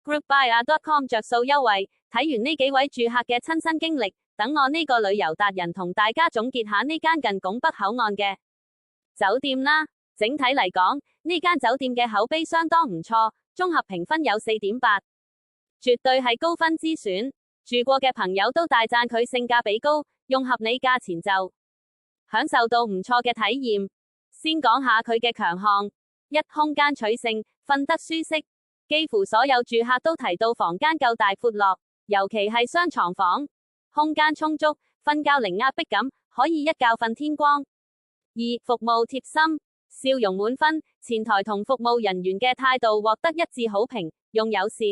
groupbuyer.com 着數優惠，睇完呢幾位住客嘅親身經歷，等我呢個旅遊達人同大家總結下呢間近拱北口岸嘅酒店啦。整體嚟講，呢間酒店嘅口碑相當唔錯，綜合評分有4.8，絕對係高分之選。住過嘅朋友都大讚佢性價比高，用合理價錢就享受到唔錯嘅體驗。先講下佢嘅強項：一、空間取勝，瞓得舒適。幾乎所有住客都提到房間夠大闊落，尤其係雙床房，空間充足，瞓覺零壓迫感，可以一覺瞓天光。二、服務貼心，笑容滿分，前台同服務人員嘅態度獲得一致好評，用友善、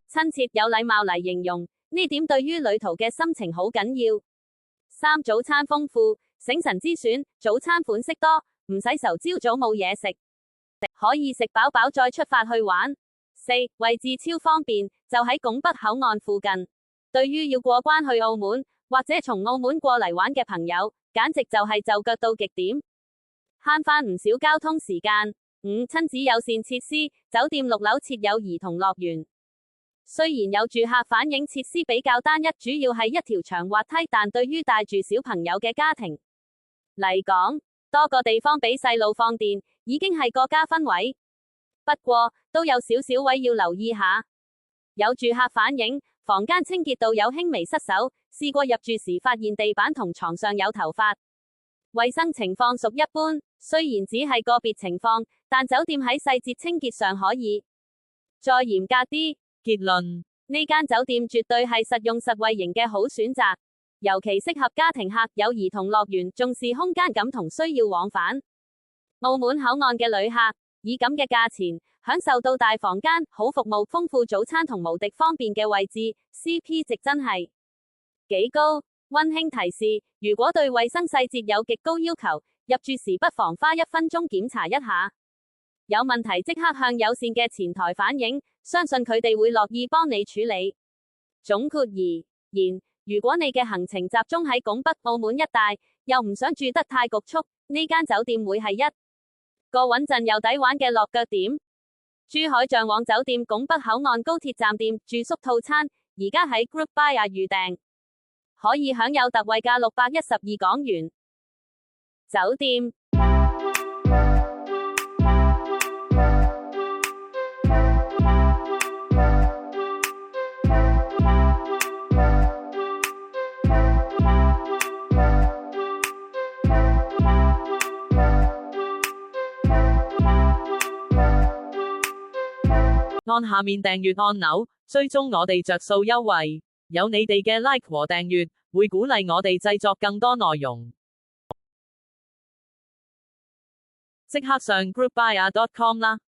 親切有禮貌嚟形容，呢點對於旅途嘅心情好緊要。三、早餐豐富，醒神之選，早餐款式多，唔使愁朝早冇嘢食，可以食飽飽再出發去玩。四、位置超方便，就喺拱北口岸附近，對於要過關去澳門或者從澳門過嚟玩嘅朋友，簡直就係就腳到極點，慳翻唔少交通時間。五、親子友善設施，酒店6樓設有兒童樂園，雖然有住客反映設施比較單一，主要係一條長滑梯，但對於帶住小朋友嘅家庭嚟講，多個地方俾細路放電，已經係個加分位。不過都有少少位要留意下。有住客反映房間清潔度有輕微失手，試過入住時發現地板同床上有頭髮，衛生情況屬一般。雖然只係個別情況，但酒店喺細節清潔上可以再嚴格啲。結論：呢間酒店絕對係實用實惠型嘅好選擇，尤其適合家庭客。有兒童樂園，重視空間感同需要往返澳門口岸嘅旅客，以咁嘅價錢享受到大房間、好服務、豐富早餐同無敵方便嘅位置， CP 值真係幾高。溫馨提示：如果對衛生細節有極高要求，入住時不妨花1分鐘檢查一下，有問題即刻向友善嘅前台反映，相信佢哋會樂意幫你處理。總括而言，如果你嘅行程集中喺拱北、澳門一帶，又唔想住得太局促，呢間酒店會係一個穩陣又抵玩嘅落腳點。珠海象往酒店拱北口岸高鐵站店住宿套餐，而家喺 GroupBuyer 預訂，可以享有特惠價612港元。酒店按下面訂閱按鈕，追蹤我哋着數優惠。有你哋嘅 like 和訂閱，會鼓勵我哋製作更多內容。即刻上 groupbuyer.com 啦！